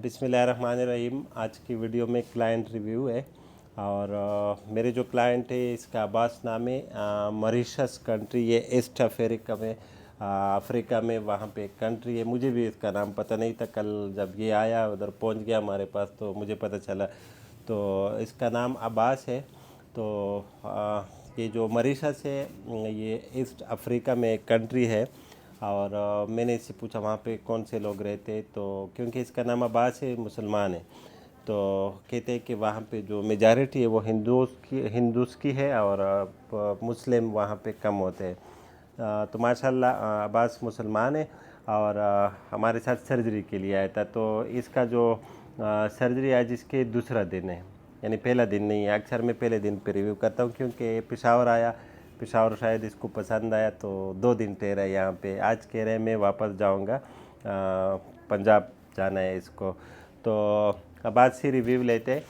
बिस्मिल्लाहिर्रहमानिर्रहीम। आज की वीडियो में क्लाइंट रिव्यू है और मेरे जो क्लाइंट है इसका अब्बास नाम है। मॉरिशस कंट्री, ये ईस्ट अफ्रीका में अफ्रीका में वहाँ पे एक कंट्री है। मुझे भी इसका नाम पता नहीं था, कल जब ये आया उधर पहुँच गया हमारे पास तो मुझे पता चला। तो इसका नाम अब्बास है। तो ये जो मॉरिशस है ये ईस्ट अफ्रीका में एक कंट्री है और मैंने इससे पूछा वहाँ पे कौन से लोग रहते, तो क्योंकि इसका नाम अब्बास है, मुसलमान है, तो कहते हैं कि वहाँ पे जो मेजॉरिटी है वो हिंदूस की है और मुस्लिम वहाँ पे कम होते हैं। तो माशाल्लाह अब्बास मुसलमान है और हमारे साथ सर्जरी के लिए आया था। तो इसका जो सर्जरी आज इसके दूसरा दिन है, यानी पहला दिन नहीं है। अक्सर मैं पहले दिन पे रिव्यू करता हूँ क्योंकि पेशावर आया, पेशावर शायद इसको पसंद आया तो 2 दिन ठहरा यहाँ पे। आज कह रहे हैं मैं वापस जाऊँगा, पंजाब जाना है इसको। तो अब आज से रिव्यू लेते हैं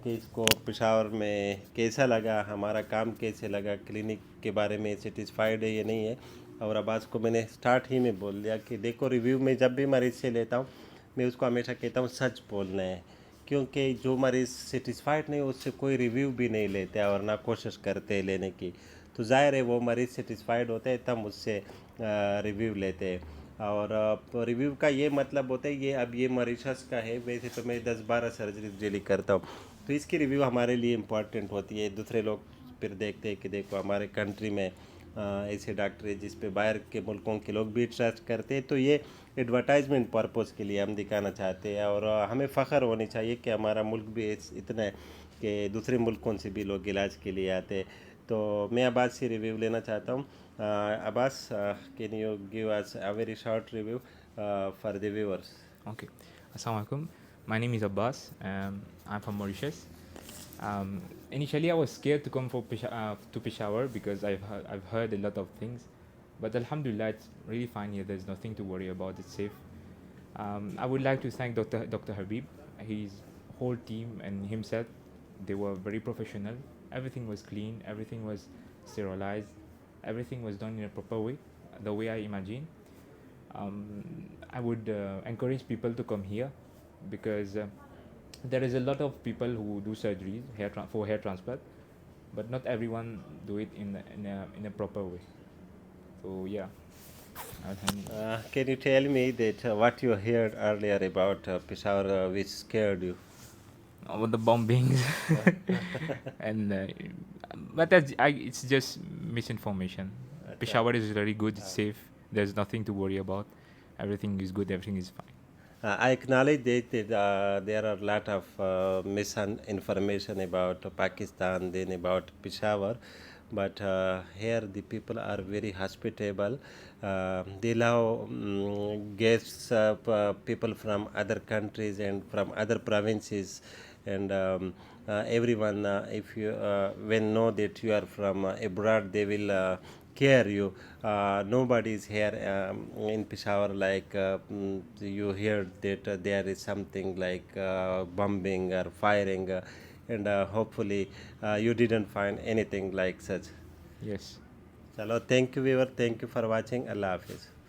कि इसको पेशावर में कैसा लगा, हमारा काम कैसे लगा, क्लिनिक के बारे में सेटिस्फाइड है या नहीं है। और अब्बास को मैंने स्टार्ट ही में बोल दिया कि देखो, रिव्यू में जब भी मरीज़ से लेता हूँ मैं उसको हमेशा कहता हूँ सच बोलना है, क्योंकि जो मरीज़ सेटिस्फाइड नहीं उससे कोई रिव्यू भी नहीं लेते और ना कोशिश करते लेने की। तो ज़ाहिर है वो मरीज़ सेटिस्फाइड होते हैं तब मुझसे रिव्यू लेते हैं। और रिव्यू का ये मतलब होता है, ये अब ये मॉरिशस का है, वैसे तो मैं 10-12 सर्जरी डेली करता हूँ, तो इसकी रिव्यू हमारे लिए इम्पॉर्टेंट होती है। दूसरे लोग फिर देखते हैं कि देखो हमारे कंट्री में ऐसे डॉक्टर है जिस पे बाहर के मुल्कों के लोग भी ट्रस्ट करते हैं। तो ये एडवर्टाइजमेंट पर्पज़ के लिए हम दिखाना चाहते हैं और हमें फ़ख्र होनी चाहिए कि हमारा मुल्क भी इतना है कि दूसरे मुल्कों से भी लोग इलाज के लिए आते हैं। तो मैं अब्बास से रिव्यू लेना चाहता हूँ। Abbas, can you give us a very short review for the viewers? Okay. Assalamualaikum. My name is Abbas. I'm from Mauritius. Initially, I was scared to come to Peshawar because I've heard a lot of things, but Alhamdulillah, it's really fine here. There's nothing to worry about. It's safe. I would like to thank Dr. Habib, his whole team, and himself. They were very professional. Everything was clean. Everything was sterilized. Everything was done in a proper way, the way I imagine. I would encourage people to come here because there is a lot of people who do surgeries for hair transplant, but not everyone do it in a proper way. So yeah. Can you tell me that what you heard earlier about Peshawar which scared you? About the bombings and but it's just misinformation. Peshawar is very good. It's safe. There's nothing to worry about. Everything is good. Everything is fine. I acknowledge that there are a lot of misinformation about Pakistan, then about Peshawar, but here the people are very hospitable. They allow guests, people from other countries and from other provinces, and everyone, if you when know that you are from abroad, they will care you. Nobody is here in Peshawar like you hear that there is something like bombing or firing, and hopefully you didn't find anything like such. Yes. Chalo, thank you viewer, thank you for watching. Allah Hafiz.